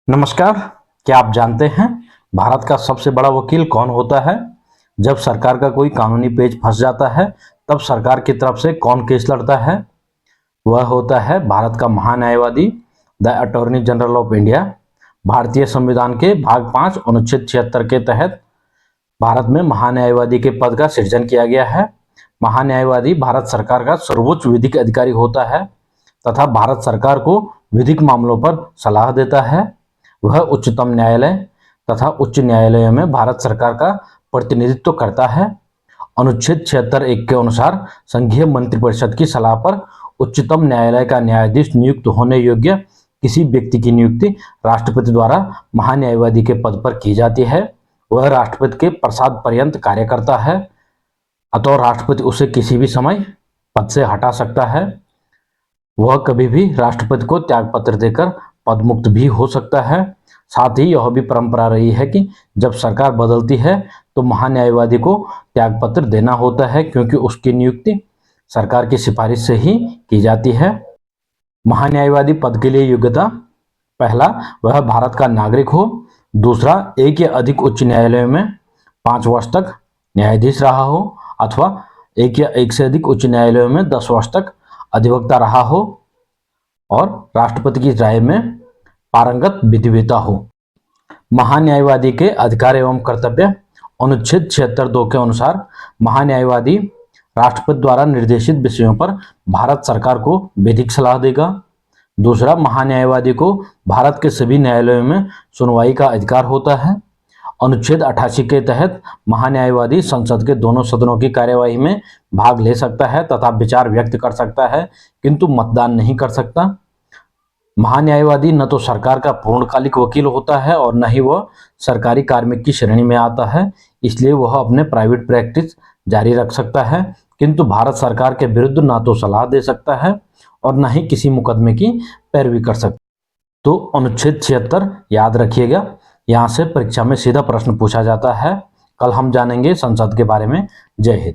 नमस्कार। क्या आप जानते हैं भारत का सबसे बड़ा वकील कौन होता है? जब सरकार का कोई कानूनी पेच फंस जाता है तब सरकार की तरफ से कौन केस लड़ता है? वह होता है भारत का महान्यायवादी, the attorney general of India. भारतीय संविधान के भाग 5 अनुच्छेद 76 के तहत भारत में महान्यायवादी के पद का सृजन किया गया है। महान्यायवादी भारत सरकार का सर्वोच्च विधिक अधिकारी होता है तथा भारत सरकार को विधिक मामलों पर सलाह देता है। वह उच्चतम न्यायालय तथा उच्च न्यायालयों में भारत सरकार का प्रतिनिधित्व करता है। अनुच्छेद 76(1) के अनुसार संघीय मंत्रिपरिषद की सलाह पर उच्चतम न्यायालय का न्यायाधीश नियुक्त होने योग्य किसी व्यक्ति की नियुक्ति राष्ट्रपति द्वारा महान्यायवादी के पद पर की जाती है। वह राष्ट्रपति के प्रसाद पर्यंत कार्य करता है, अतः राष्ट्रपति उसे किसी भी समय पद से हटा सकता है। वह कभी भी राष्ट्रपति को त्यागपत्र देकर पदमुक्त भी हो सकता है। साथ ही यह भी परंपरा रही है कि जब सरकार बदलती है तो महान्यायवादी को त्यागपत्र देना होता है, क्योंकि उसकी नियुक्ति सरकार की सिफारिश से ही की जाती है। महान्यायवादी पद के लिए योग्यता: पहला, वह भारत का नागरिक हो। दूसरा, एक या अधिक उच्च न्यायालयों में 5 वर्ष तक न्यायाधीश रहा हो, अथवा एक या एक से अधिक उच्च न्यायालयों में 10 वर्ष तक अधिवक्ता रहा हो और राष्ट्रपति की राय में पारंगत विधिवेता हो। महान्यायवादी के अधिकार एवं कर्तव्य: अनुच्छेद 76(2) के अनुसार महान्यायवादी राष्ट्रपति द्वारा निर्देशित विषयों पर भारत सरकार को विधिक सलाह देगा। दूसरा, महान्यायवादी को भारत के सभी न्यायालयों में सुनवाई का अधिकार होता है। अनुच्छेद 88 के तहत महान्यायवादी संसद के दोनों सदनों की कार्यवाही में भाग ले सकता है तथा विचार व्यक्त कर सकता है, किंतु मतदान नहीं कर सकता। महान्यायवादी न तो सरकार का पूर्णकालिक वकील होता है और न ही वह सरकारी कार्मिक की श्रेणी में आता है, इसलिए वह अपने प्राइवेट प्रैक्टिस जारी रख सकता है, किंतु भारत सरकार के विरुद्ध न तो सलाह दे सकता है और न ही किसी मुकदमे की पैरवी कर सकता। तो अनुच्छेद 76 याद रखिएगा, यहाँ से परीक्षा में सीधा प्रश्न पूछा जाता है। कल हम जानेंगे संसद के बारे में। जय हिंद।